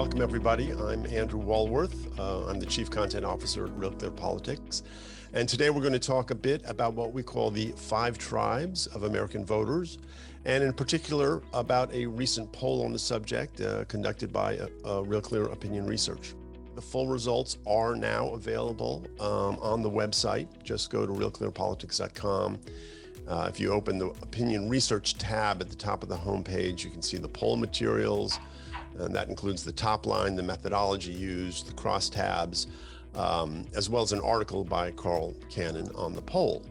Welcome, everybody. I'm Andrew Walworth. I'm the Chief Content Officer at RealClear Politics. And today we're going to talk a bit about what we call the 5 tribes of American voters, and in particular about a recent poll on the subject conducted by RealClear Opinion Research. The full results are now available on the website. Just go to RealClearPolitics.com. If you open the Opinion Research tab at the top of the homepage, you can see the poll materials, and that includes the top line, the methodology used, the crosstabs, as well as an article by Carl Cannon on the poll.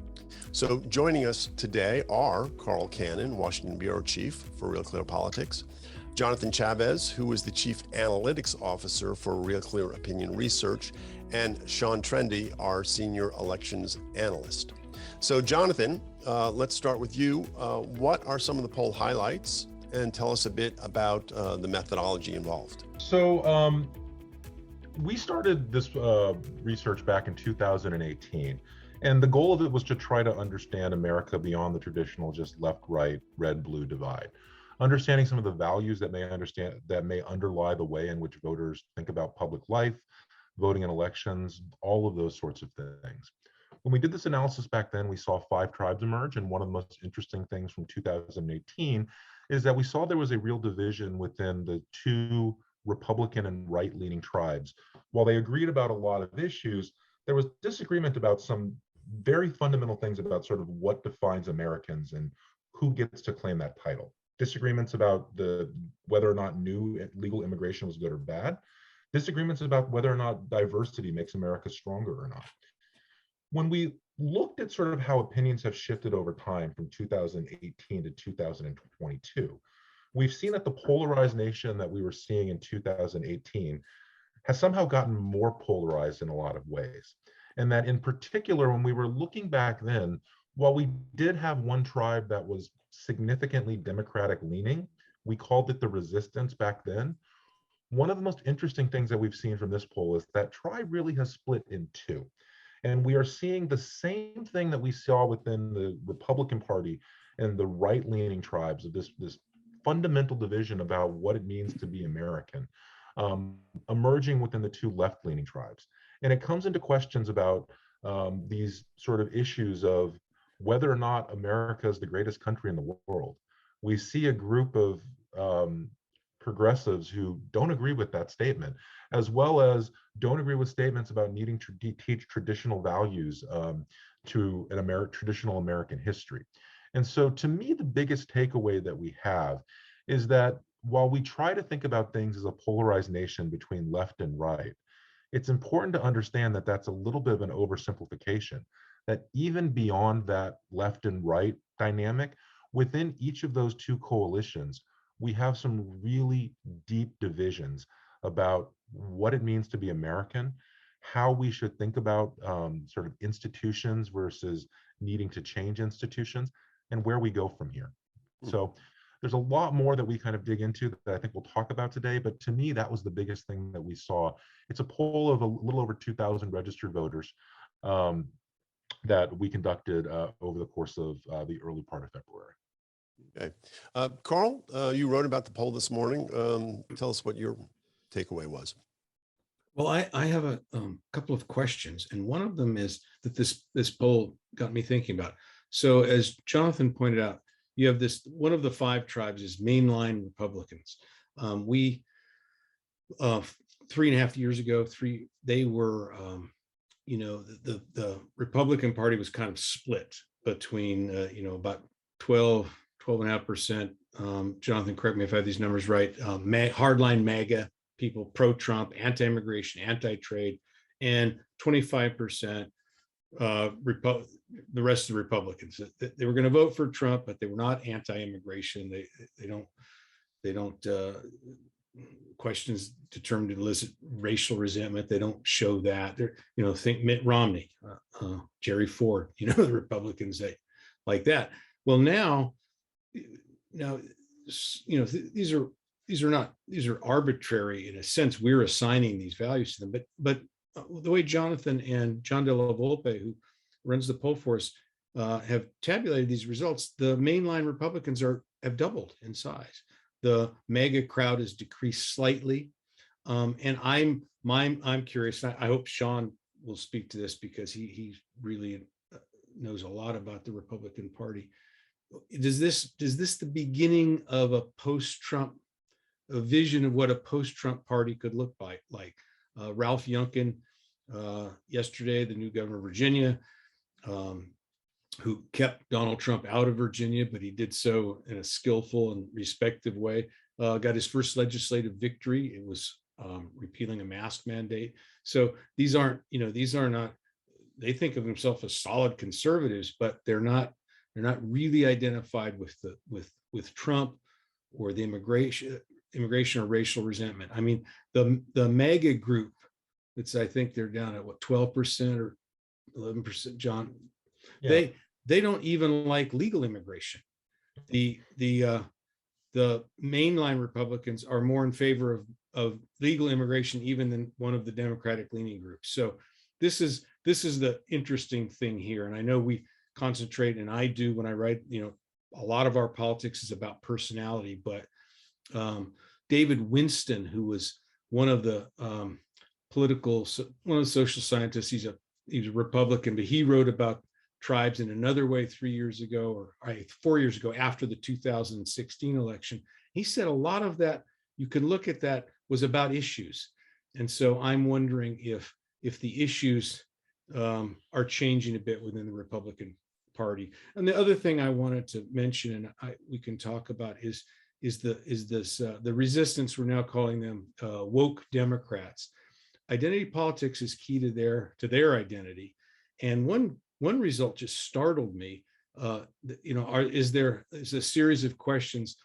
So joining us today are Carl Cannon, Washington Bureau Chief for RealClear Politics, Jonathan Chavez, who is the Chief Analytics Officer for RealClear Opinion Research, and Sean Trende, our Senior Elections Analyst. So Jonathan, let's start with you. What are some of the poll highlights? And tell us a bit about the methodology involved. So we started this research back in 2018. And the goal of it was to try to understand America beyond the traditional just left-right, red-blue divide. Understanding some of the values that may underlie the way in which voters think about public life, voting in elections, all of those sorts of things. When we did this analysis back then, we saw 5 tribes emerge, and one of the most interesting things from 2018 is that we saw there was a real division within the 2 Republican and right-leaning tribes. While they agreed about a lot of issues, there was disagreement about some very fundamental things about sort of what defines Americans and who gets to claim that title. Disagreements about whether or not new legal immigration was good or bad. Disagreements about whether or not diversity makes America stronger or not. When we looked at sort of how opinions have shifted over time from 2018 to 2022, we've seen that the polarized nation that we were seeing in 2018 has somehow gotten more polarized in a lot of ways. And that in particular, when we were looking back then, while we did have one tribe that was significantly Democratic leaning, we called it the resistance back then. One of the most interesting things that we've seen from this poll is that tribe really has split in 2. And we are seeing the same thing that we saw within the Republican Party and the right-leaning tribes of this fundamental division about what it means to be American, emerging within the 2 left-leaning tribes. And it comes into questions about these sort of issues of whether or not America is the greatest country in the world. We see a group of progressives who don't agree with that statement, as well as don't agree with statements about needing to teach traditional values to traditional American history. And so to me, the biggest takeaway that we have is that while we try to think about things as a polarized nation between left and right, it's important to understand that that's a little bit of an oversimplification, that even beyond that left and right dynamic, within each of those 2 coalitions, we have some really deep divisions about what it means to be American, how we should think about sort of institutions versus needing to change institutions, and where we go from here. So there's a lot more that we kind of dig into that I think we'll talk about today, but to me, that was the biggest thing that we saw. It's a poll of a little over 2,000 registered voters that we conducted over the course of the early part of February. Okay. Carl, you wrote about the poll this morning. Tell us what your takeaway was. Well, I have a couple of questions, and one of them is that this poll got me thinking about. So as Jonathan pointed out, you have this, one of the 5 tribes is mainline Republicans. We 3.5 years ago, they were, the Republican Party was kind of split between, about 12.5%. Jonathan, correct me if I have these numbers right. Hardline MAGA people, pro-Trump, anti-immigration, anti-trade, and 25% the rest of the Republicans. They were going to vote for Trump, but they were not anti-immigration. They don't questions determined to elicit racial resentment. They don't show that. They're, think Mitt Romney, Jerry Ford, the Republicans that like that. Well, now, these are arbitrary in a sense. We're assigning these values to them, but the way Jonathan and John De La Volpe, who runs the poll for us, have tabulated these results, the mainline Republicans have doubled in size. The MAGA crowd has decreased slightly. And I'm curious. I hope Sean will speak to this because he really knows a lot about the Republican Party. Is this the beginning of a post-Trump, a vision of what a post-Trump party could look like? Ralph Youngkin, yesterday, the new governor of Virginia, who kept Donald Trump out of Virginia, but he did so in a skillful and respectful way, got his first legislative victory. It was repealing a mask mandate. So these are not, they think of themselves as solid conservatives, but they're not really identified with Trump or the immigration or racial resentment. I mean, the MAGA group, I think they're down at what, 12% or 11%, John. Yeah. They don't even like legal immigration. The mainline Republicans are more in favor of legal immigration even than one of the Democratic leaning groups. So this is the interesting thing here. And I know we concentrate, and I do when I write, a lot of our politics is about personality, but David Winston, who was one of the social scientists, he's a Republican, but he wrote about tribes in another way 3 years ago, or 4 years ago, after the 2016 election. He said a lot of that, you can look at that, was about issues. And so I'm wondering if the issues are changing a bit within the Republican Party. And the other thing I wanted to mention, and we can talk about, is the resistance. We're now calling them woke Democrats. Identity politics is key to their identity. And one result just startled me. Is a series of questions.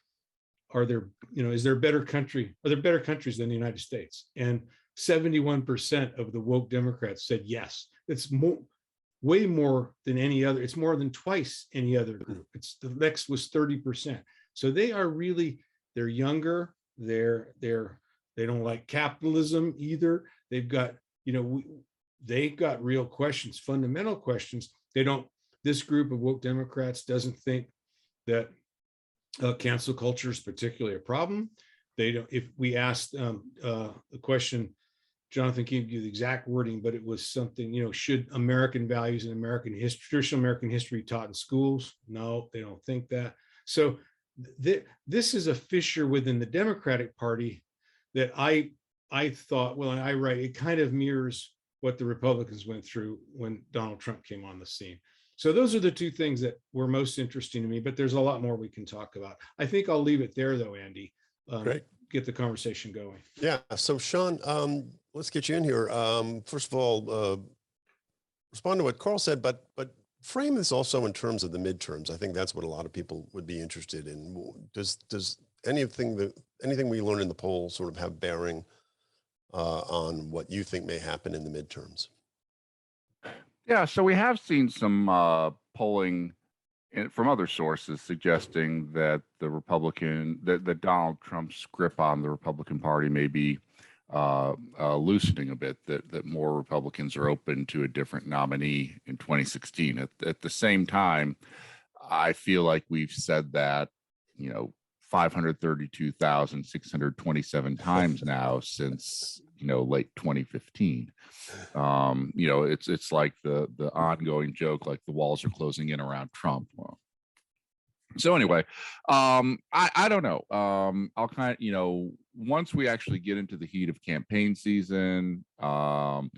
Is there better countries than the United States? And 71% of the woke Democrats said yes. It's way more than any other. It's more than twice any other group. The next was 30%. So they're younger. They don't like capitalism either. They've got, they've got real questions, fundamental questions. This group of woke Democrats doesn't think that cancel culture is particularly a problem. They don't. If we asked the question, Jonathan can't give you the exact wording, but it was something, should American values and traditional American history be taught in schools? No, they don't think that. So this is a fissure within the Democratic Party that I thought, well, I write, it kind of mirrors what the Republicans went through when Donald Trump came on the scene. So those are the two things that were most interesting to me, but there's a lot more we can talk about. I think I'll leave it there though, Andy. Great. Get the conversation going. Yeah. So Sean, let's get you in here. First of all, respond to what Carl said, but frame this also in terms of the midterms. I think that's what a lot of people would be interested in. Does anything we learn in the poll sort of have bearing on what you think may happen in the midterms? Yeah, so we have seen some polling from other sources suggesting that that Donald Trump's grip on the Republican Party may be loosening a bit, that more Republicans are open to a different nominee in 2016. At the same time, I feel like we've said that, 532,627 times now since, late 2015. It's like the ongoing joke, like the walls are closing in around Trump. Well, so anyway, I don't know. I'll kind of, once we actually get into the heat of campaign season, we'll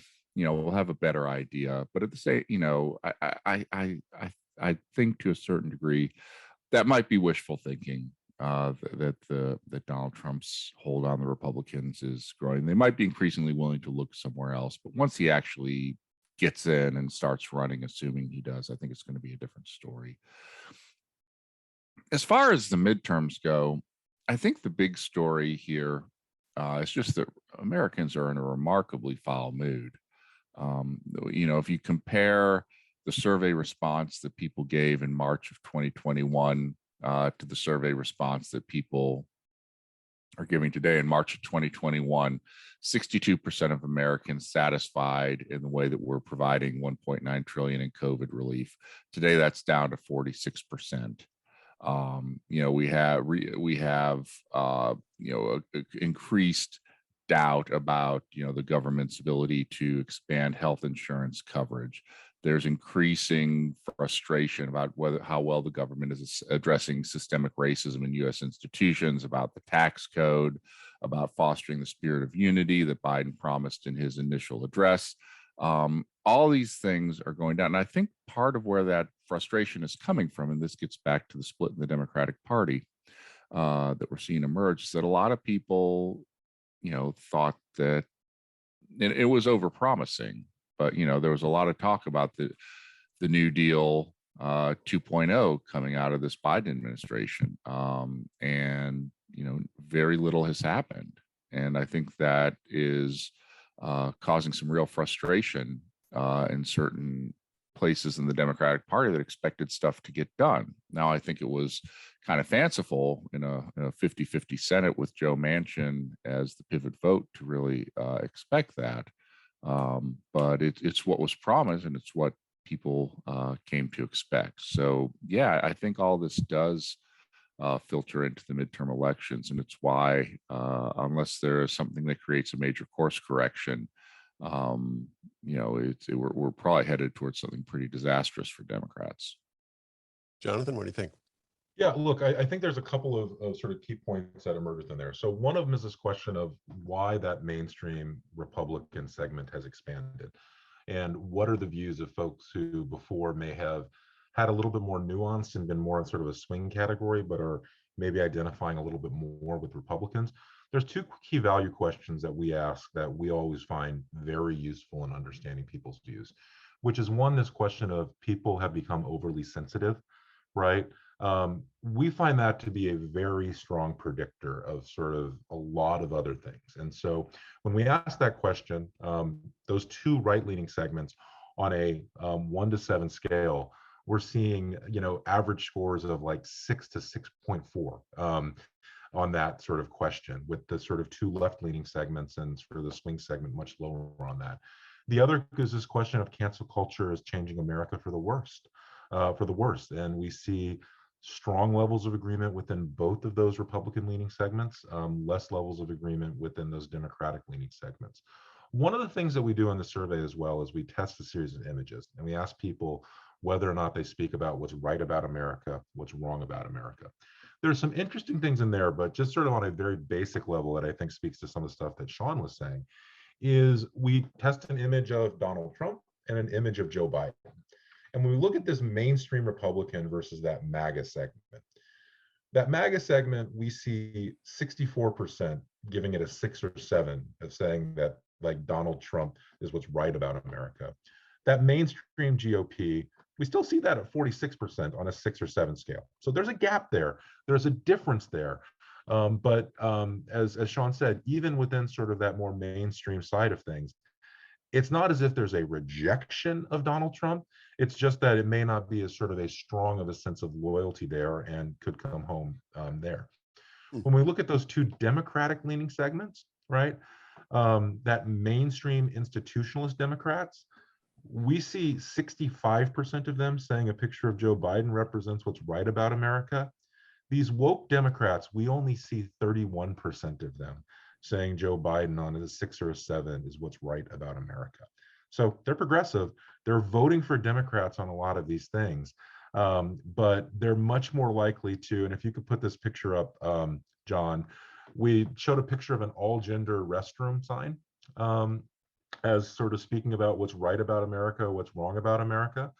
have a better idea. But at the same, I think to a certain degree that might be wishful thinking. That Donald Trump's hold on the Republicans is growing. They might be increasingly willing to look somewhere else, but once he actually gets in and starts running, assuming he does, I think it's going to be a different story. As far as the midterms go, I think the big story here is just that Americans are in a remarkably foul mood. If you compare the survey response that people gave in March of 2021 to the survey response that people are giving today in March of 2021, 62% of Americans satisfied in the way that we're providing 1.9 trillion in COVID relief. Today, that's down to 46%. We have increased doubt about, the government's ability to expand health insurance coverage. There's increasing frustration about how well the government is addressing systemic racism in U.S. institutions, about the tax code, about fostering the spirit of unity that Biden promised in his initial address. All these things are going down. And I think part of where that frustration is coming from, and this gets back to the split in the Democratic Party that we're seeing emerge, is that a lot of people, thought that it was overpromising. But, there was a lot of talk about the New Deal 2.0 coming out of this Biden administration. And, very little has happened. And I think that is causing some real frustration in certain places in the Democratic Party that expected stuff to get done. Now, I think it was kind of fanciful in a 50-50 Senate with Joe Manchin as the pivot vote to really expect that. But it's what was promised, and it's what people came to expect. So, yeah, I think all this does filter into the midterm elections, and it's why, unless there is something that creates a major course correction, we're probably headed towards something pretty disastrous for Democrats. Jonathan, what do you think? Yeah, look, I think there's a couple of sort of key points that emerge within there. So one of them is this question of why that mainstream Republican segment has expanded, and what are the views of folks who before may have had a little bit more nuance and been more in sort of a swing category, but are maybe identifying a little bit more with Republicans. There's two key value questions that we ask that we always find very useful in understanding people's views, which is one, this question of people have become overly sensitive, right? We find that to be a very strong predictor of sort of a lot of other things. And so when we ask that question, those two right-leaning segments on a 1 to 7 scale, we're seeing, average scores of like 6 to 6.4 on that sort of question, with the sort of two left-leaning segments and sort of the swing segment much lower on that. The other is this question of cancel culture is changing America for the worst, and we see strong levels of agreement within both of those Republican-leaning segments, less levels of agreement within those Democratic-leaning segments. One of the things that we do in the survey as well is we test a series of images, and we ask people whether or not they speak about what's right about America, what's wrong about America. There's some interesting things in there, but just sort of on a very basic level that I think speaks to some of the stuff that Sean was saying, is we test an image of Donald Trump and an image of Joe Biden. And when we look at this mainstream Republican versus that MAGA segment, we see 64% giving it a 6 or 7 of saying that like Donald Trump is what's right about America. That mainstream GOP, we still see that at 46% on a 6 or 7 scale. So there's a gap there. There's a difference there. But as Sean said, even within sort of that more mainstream side of things, it's not as if there's a rejection of Donald Trump. It's just that it may not be as sort of a strong of a sense of loyalty there and could come home there. When we look at those two Democratic-leaning segments, right, that mainstream institutionalist Democrats, we see 65% of them saying a picture of Joe Biden represents what's right about America. These woke Democrats, we only see 31% of them saying Joe Biden on a 6 or a 7 is what's right about America. So they're progressive. They're voting for Democrats on a lot of these things, but they're much more likely to, and if you could put this picture up, John, we showed a picture of an all-gender restroom sign as sort of speaking about what's right about America, what's wrong about America.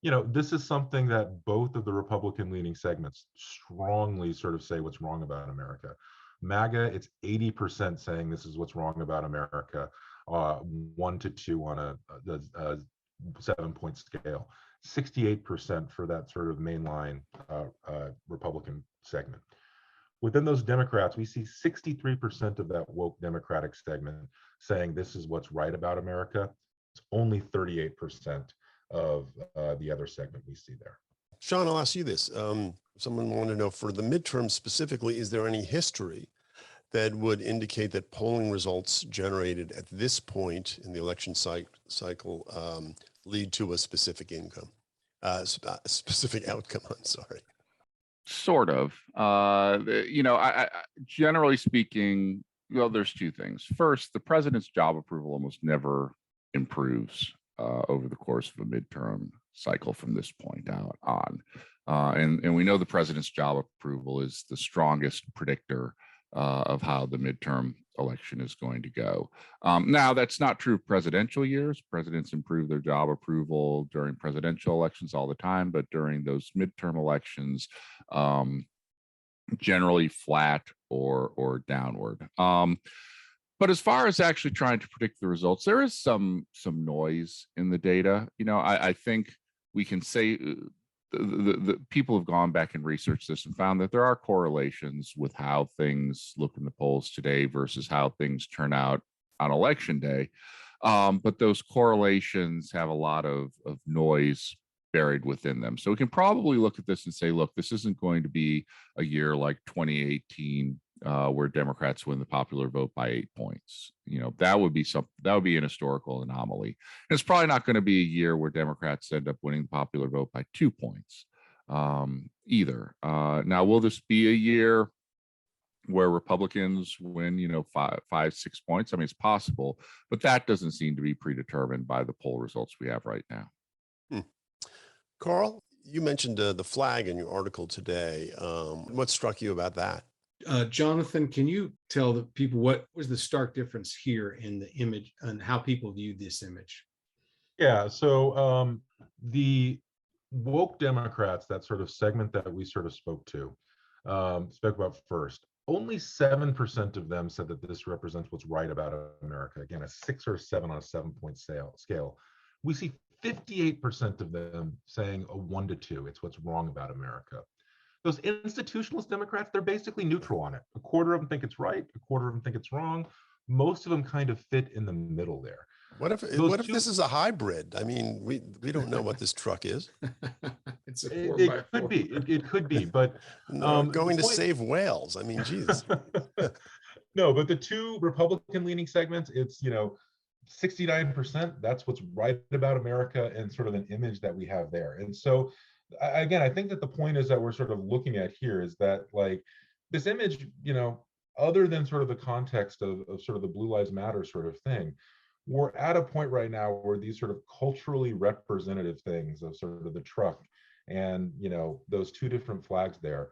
This is something that both of the Republican-leaning segments strongly sort of say what's wrong about America. MAGA, it's 80% saying this is what's wrong about America, 1 to 2 on a 7-point scale, 68% for that sort of mainline Republican segment. Within those Democrats, we see 63% of that woke Democratic segment saying this is what's right about America. It's only 38% of the other segment we see there. Sean, I'll ask you this. Someone wanted to know, for the midterms specifically, is there any history that would indicate that polling results generated at this point in the election cycle lead to a specific specific outcome? I'm sorry. Sort of. I generally speaking, Well, there's two things. First, the president's job approval almost never improves over the course of a midterm cycle from this point out on. And we know the president's job approval is the strongest predictor of how the midterm election is going to go. Now, that's not true of presidential years. Presidents improve their job approval during presidential elections all the time, but during those midterm elections, generally flat or downward. But as far as actually trying to predict the results, there is some noise in the data. I think we can say the people have gone back and researched this and found that there are correlations with how things look in the polls today versus how things turn out on election day. But those correlations have a lot of noise buried within them. So we can probably look at this and say, look, this isn't going to be a year like 2018 where Democrats win the popular vote by 8 points. That would be an historical anomaly. And it's probably not going to be a year where Democrats end up winning the popular vote by 2 points either. Now, will this be a year where Republicans win, 5, 6 points? I mean, it's possible, but that doesn't seem to be predetermined by the poll results we have right now. Carl, you mentioned the flag in your article today. What struck you about that? Jonathan, can you tell the people what was the stark difference here in the image and how people viewed this image? Yeah, so the woke Democrats, that sort of segment that we sort of spoke about first, only 7% of them said that this represents what's right about America. Again, a 6 or a 7 on a 7-point scale. We see 58% of them saying a 1 to 2. It's what's wrong about America. Those institutionalist Democrats, they're basically neutral on it. A quarter of them think it's right. A quarter of them think it's wrong. Most of them kind of fit in the middle there. What if this is a hybrid? I mean, we don't know what this truck is. It's a 4x4. Could be. It could be, but going to save whales. I mean, geez. No, but the two Republican-leaning segments, it's 69%. That's what's right about America and sort of an image that we have there. And so, again, I think that the point is that we're sort of looking at here is that like this image, other than sort of the context of sort of the Blue Lives Matter sort of thing, we're at a point right now where these sort of culturally representative things of sort of the truck and those two different flags there,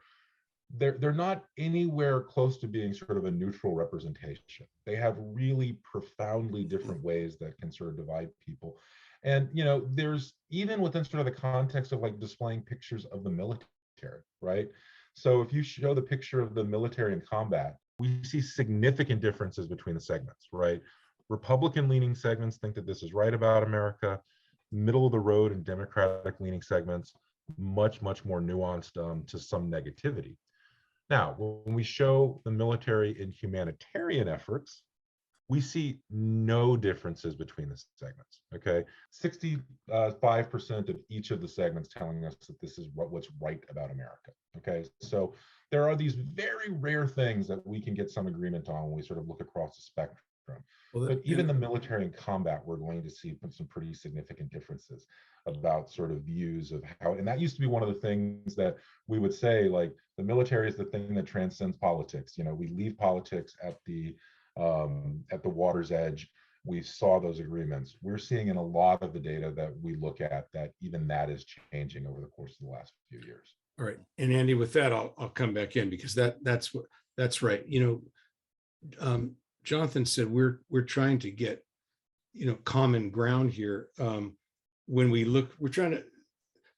they're not anywhere close to being sort of a neutral representation. They have really profoundly different ways that can sort of divide people. And there's even within sort of the context of like displaying pictures of the military, right? So if you show the picture of the military in combat, we see significant differences between the segments, right? Republican-leaning segments think that this is right about America. Middle of the road and Democratic-leaning segments, much, much more nuanced to some negativity. Now, when we show the military in humanitarian efforts, we see no differences between the segments, okay? 65% of each of the segments telling us that this is what's right about America, okay? So there are these very rare things that we can get some agreement on when we sort of look across the spectrum. But even the military and combat, we're going to see some pretty significant differences about sort of views of how, and that used to be one of the things that we would say, like the military is the thing that transcends politics. We leave politics at the water's edge. We saw those agreements. We're seeing in a lot of the data that we look at that even that is changing over the course of the last few years. All right, and Andy, with that, I'll come back in because that's right. Jonathan said we're trying to get common ground here. When we look,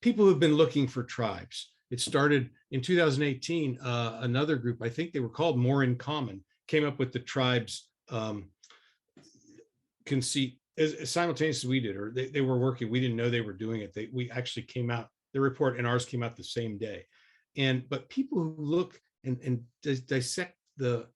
people who've been looking for tribes. It started in 2018. Another group, I think they were called More in Common, came up with the tribes conceit as simultaneously as we did, or they were working. We didn't know they were doing it. We actually came out. The report and ours came out the same day. But people who look and dissect the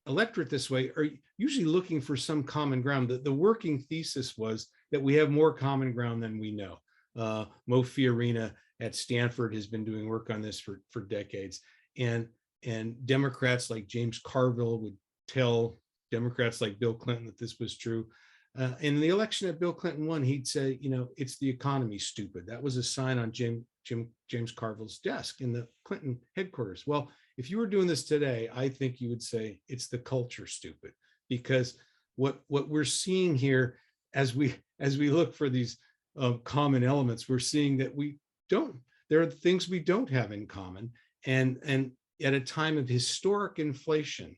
electorate this way are usually looking for some common ground. The working thesis was that we have more common ground than we know. Mo Fiorina at Stanford has been doing work on this for decades. And Democrats like James Carville would tell Democrats like Bill Clinton that this was true. In the election that Bill Clinton won, he'd say, it's the economy, stupid. That was a sign on James Carville's desk in the Clinton headquarters. Well, if you were doing this today, I think you would say it's the culture, stupid, because what we're seeing here as we look for these common elements, we're seeing that there are things we don't have in common, and at a time of historic inflation,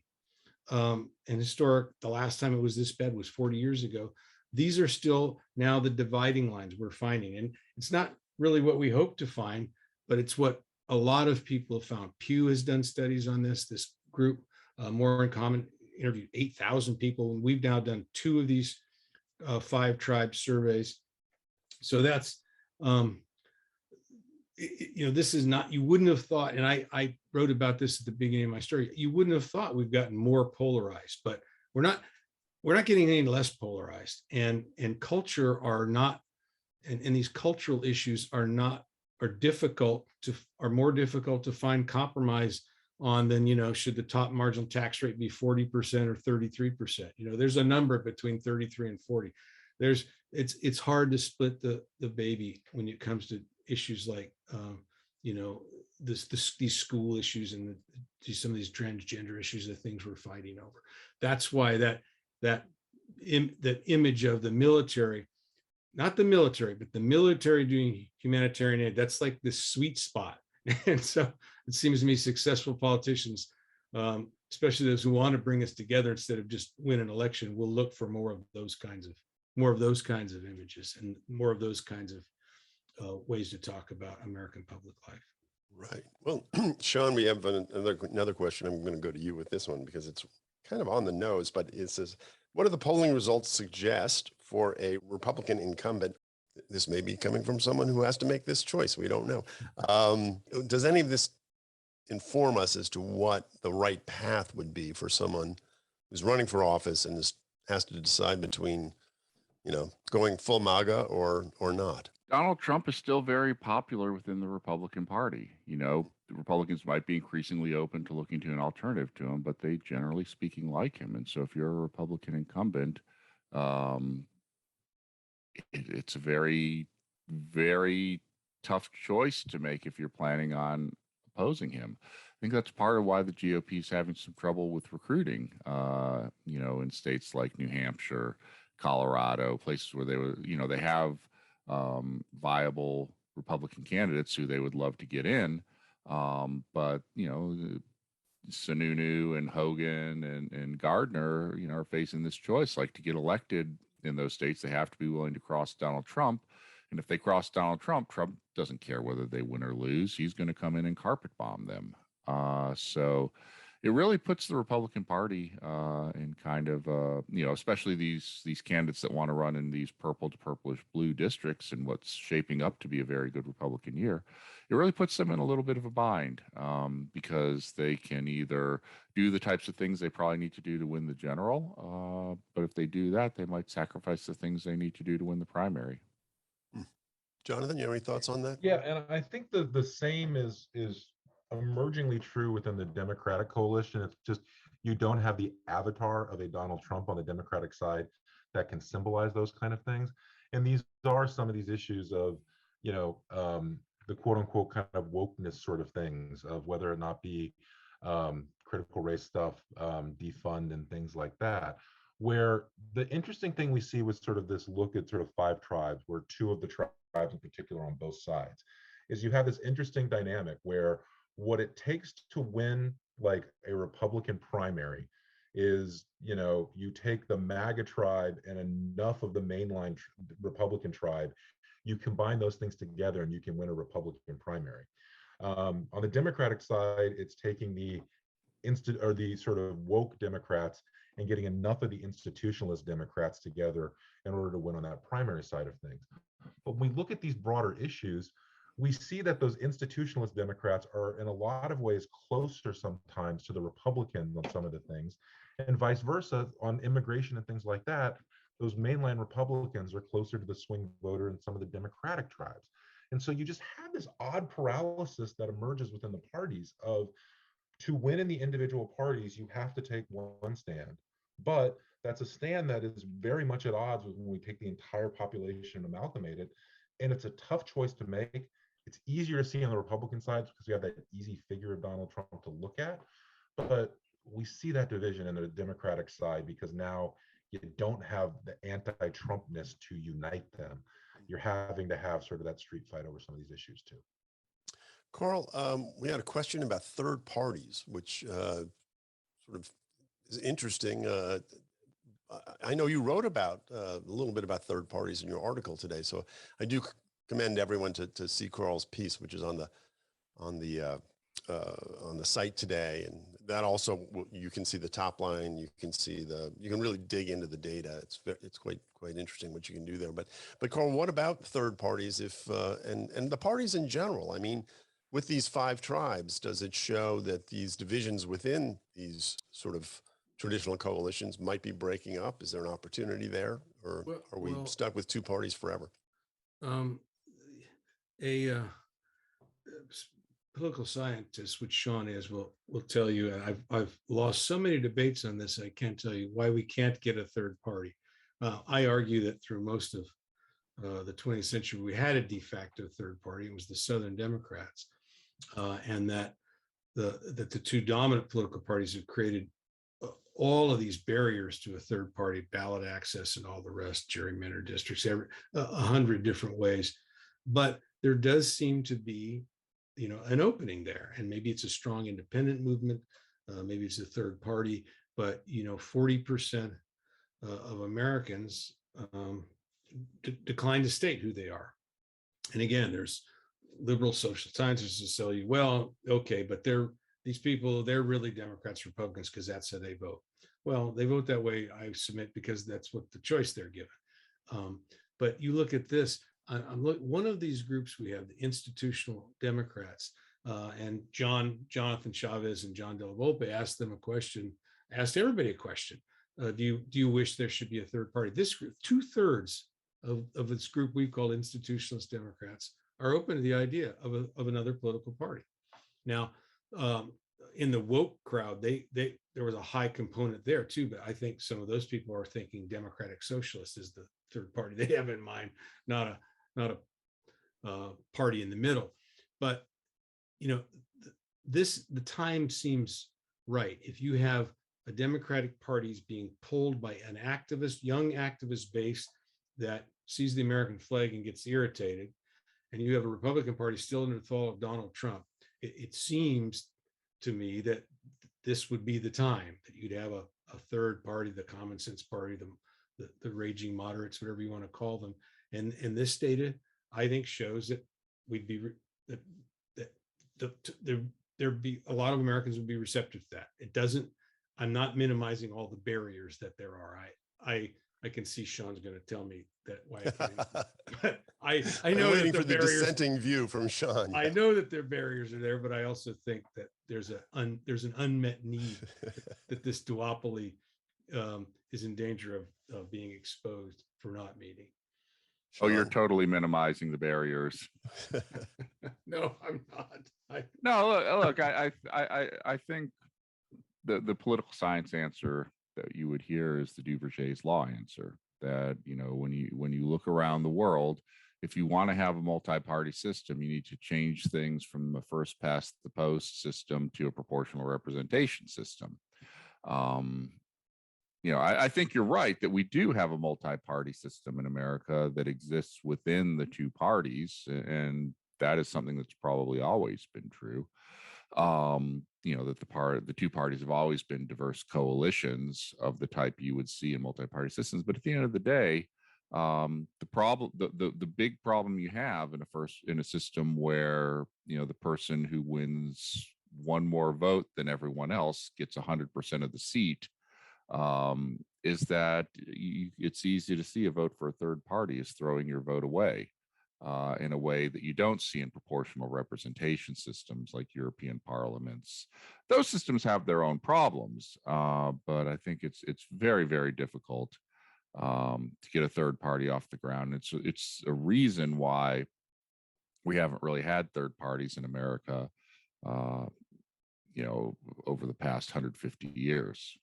the last time it was this bad was 40 years ago. These are still now the dividing lines we're finding, and it's not really what we hope to find, but it's what a lot of people have found. Pew has done studies on this. This group, More in Common, interviewed 8,000 people, and we've now done 2 of these 5 tribe surveys. So that's this is not, you wouldn't have thought, and I wrote about this at the beginning of my story, you wouldn't have thought we've gotten more polarized, but we're not getting any less polarized, and culture are not, and these cultural issues are more difficult to find compromise on than, should the top marginal tax rate be 40% or 33%? There's a number between 33 and 40. It's hard to split the baby when it comes to issues like these school issues and some of these transgender issues, the things we're fighting over. That's why that image of the military, not the military, but the military doing humanitarian aid, that's like the sweet spot. And so it seems to me successful politicians, especially those who want to bring us together instead of just win an election, will look for more of those kinds of images and more of those kinds of ways to talk about American public life. Right. Well, Sean, we have another question. I'm going to go to you with this one because it's kind of on the nose, but it says, what do the polling results suggest for a Republican incumbent? This may be coming from someone who has to make this choice. We don't know. Does any of this inform us as to what the right path would be for someone who's running for office and has to decide between, going full MAGA or not? Donald Trump is still very popular within the Republican Party. The Republicans might be increasingly open to looking to an alternative to him, but they generally speaking like him. And so if you're a Republican incumbent, it's a very, very tough choice to make if you're planning on opposing him. I think that's part of why the GOP is having some trouble with recruiting, in states like New Hampshire, Colorado, places where they have viable Republican candidates who they would love to get in. But, Sununu and Hogan and Gardner, are facing this choice. Like, to get elected in those states, they have to be willing to cross Donald Trump. And if they cross Donald Trump, Trump doesn't care whether they win or lose. He's going to come in and carpet bomb them. So it really puts the Republican Party in kind of, especially these candidates that want to run in these purple to purplish blue districts and what's shaping up to be a very good Republican year. It really puts them in a little bit of a bind because they can either do the types of things they probably need to do to win the general, but if they do that, they might sacrifice the things they need to do to win the primary. Jonathan, you have any thoughts on that? Yeah, and I think the same is emergingly true within the Democratic coalition. It's just you don't have the avatar of a Donald Trump on the Democratic side that can symbolize those kind of things. And these are some of these issues of, the quote unquote kind of wokeness sort of things of whether or not be critical race stuff, defund and things like that. Where the interesting thing we see was sort of this look at sort of 5 tribes, where 2 of the tribes in particular on both sides, is you have this interesting dynamic where what it takes to win like a Republican primary is, you take the MAGA tribe and enough of the mainline Republican tribe, you combine those things together and you can win a Republican primary. On the Democratic side, it's taking the sort of woke Democrats and getting enough of the institutionalist Democrats together in order to win on that primary side of things. But when we look at these broader issues, we see that those institutionalist Democrats are in a lot of ways closer sometimes to the Republicans on some of the things, and vice versa on immigration and things like that. Those mainline Republicans are closer to the swing voter in some of the Democratic tribes. And so you just have this odd paralysis that emerges within the parties of, to win in the individual parties, you have to take one stand. But that's a stand that is very much at odds with when we take the entire population and amalgamate it. And it's a tough choice to make. It's easier to see on the Republican side because we have that easy figure of Donald Trump to look at. But we see that division in the Democratic side because now you don't have the anti-Trumpness to unite them. You're having to have sort of that street fight over some of these issues too. Carl, we had a question about third parties, which sort of is interesting. I know you wrote about a little bit about third parties in your article today, so I do commend everyone to see Carl's piece, which is on the site today, and that also you can see the top line. You can see you can really dig into the data. It's quite interesting what you can do there. But Carl, what about third parties? And the parties in general? I mean, with these 5 tribes, does it show that these divisions within these sort of traditional coalitions might be breaking up? Is there an opportunity there, or are we stuck with 2 parties forever? A political scientist, which Sean is, will tell you. I've lost so many debates on this. I can't tell you why we can't get a third party. I argue that through most of the 20th century, we had a de facto third party. It was the Southern Democrats, and that the 2 dominant political parties have created all of these barriers to a third party, ballot access and all the rest, gerrymandered districts, 100 different ways. But there does seem to be, an opening there, and maybe it's a strong independent movement, maybe it's a third party, but 40% of Americans decline to state who they are. And again, there's liberal social scientists who tell you, well, okay, but these people, they're really Democrats, Republicans, because that's how they vote. Well, they vote that way, I submit, because that's what the choice they're given. But you look at this, one of these groups, we have the institutional Democrats, and Jonathan Chavez and John Della Volpe asked everybody a question. Do you wish there should be a third party? This group, 2/3 of this group we call institutionalist Democrats are open to the idea of another political party. Now, in the woke crowd, there was a high component there too, but I think some of those people are thinking Democratic Socialist is the third party they have in mind, not a party in the middle. But the time seems right. If you have a Democratic Party being pulled by an young activist base that sees the American flag and gets irritated, and you have a Republican Party still under the thought of Donald Trump, it seems to me that this would be the time that you'd have a third party, the common sense party, the raging moderates, whatever you want to call them. And this data, I think, shows that there'd be a lot of Americans would be receptive to that. It doesn't. I'm not minimizing all the barriers that there are. I can see Sean's going to tell me that why. But I know I'm waiting that for the dissenting view from Sean. Yeah. I know that their barriers are there, but I also think that there's an unmet need that this duopoly is in danger of being exposed for not meeting. Sean? Oh, you're totally minimizing the barriers. No, I'm not. No, look, I think the political science answer that you would hear is the Duverger's law answer, that when you look around the world, if you want to have a multi-party system, you need to change things from a first past the post system to a proportional representation system. I think you're right that we do have a multi-party system in America that exists within the 2 parties, and that is something that's probably always been true. That the 2 parties have always been diverse coalitions of the type you would see in multi-party systems. But at the end of the day, the big problem you have in a system where the person who wins one more vote than everyone else gets 100% of the seat, is that it's easy to see a vote for a third party is throwing your vote away. In a way that you don't see in proportional representation systems like European parliaments. Those systems have their own problems, but I think it's very, very difficult to get a third party off the ground. It's a reason why we haven't really had third parties in America, over the past 150 years.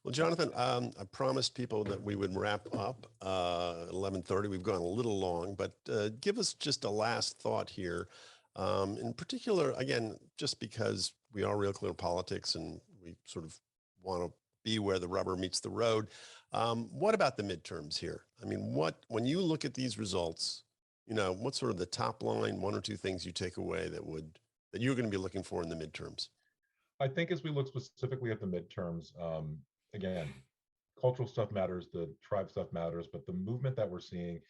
Well, Jonathan, I promised people that we would wrap up at 11:30. We've gone a little long, but give us just a last thought here. In particular, again, just because we are Real Clear Politics and we sort of want to be where the rubber meets the road. What about the midterms here? I mean, when you look at these results, what's sort of the top line, one or two things you take away that you're going to be looking for in the midterms? I think as we look specifically at the midterms, again, cultural stuff matters, the tribe stuff matters, but the movement that we're seeing,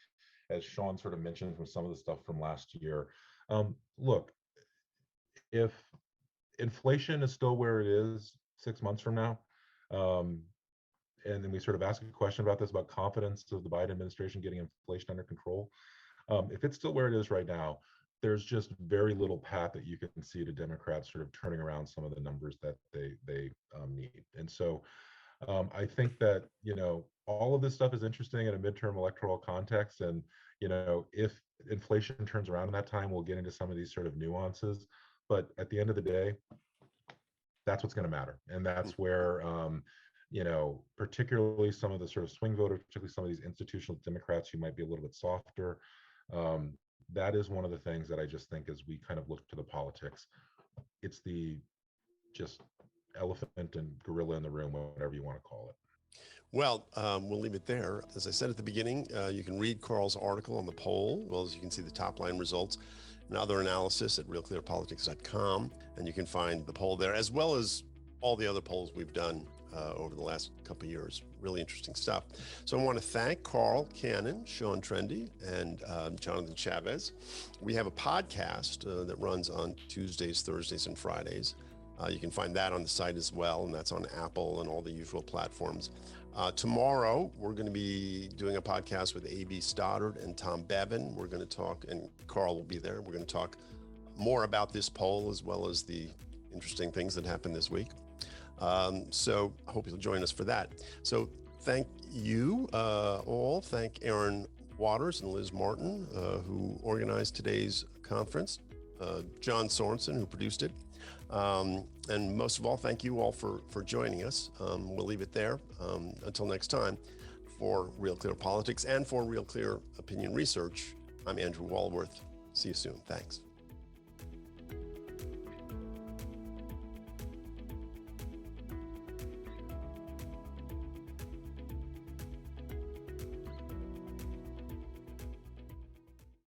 as Sean sort of mentioned from some of the stuff from last year, look, if inflation is still where it is 6 months from now, and then we sort of ask a question about this, about confidence of the Biden administration getting inflation under control. If it's still where it is right now, there's just very little path that you can see to Democrats sort of turning around some of the numbers that they need. And so I think that, all of this stuff is interesting in a midterm electoral context. And, if inflation turns around in that time, we'll get into some of these sort of nuances. But at the end of the day, that's what's going to matter. And that's where, particularly some of the sort of swing voters, particularly some of these institutional Democrats who might be a little bit softer, that is one of the things that I just think as we kind of look to the politics, it's the just elephant and gorilla in the room, whatever you want to call it. Well, we'll leave it there. As I said at the beginning, you can read Carl's article on the poll, as well as you can see the top line results and other analysis at RealClearPolitics.com. And you can find the poll there, as well as all the other polls we've done over the last couple of years. Really interesting stuff. So I want to thank Carl Cannon, Sean Trende, and Jonathan Chavez. We have a podcast that runs on Tuesdays, Thursdays, and Fridays. You can find that on the site as well, and that's on Apple and all the usual platforms. Tomorrow, we're going to be doing a podcast with A.B. Stoddard and Tom Bevan. We're going to talk, and Carl will be there. We're going to talk more about this poll as well as the interesting things that happened this week. So I hope you'll join us for that. So thank you all. Thank Aaron Waters and Liz Martin, who organized today's conference, John Sorensen, who produced it. And most of all, thank you all for joining us. We'll leave it there. Until next time, for Real Clear Politics and for Real Clear Opinion Research, I'm Andrew Walworth. See you soon. Thanks.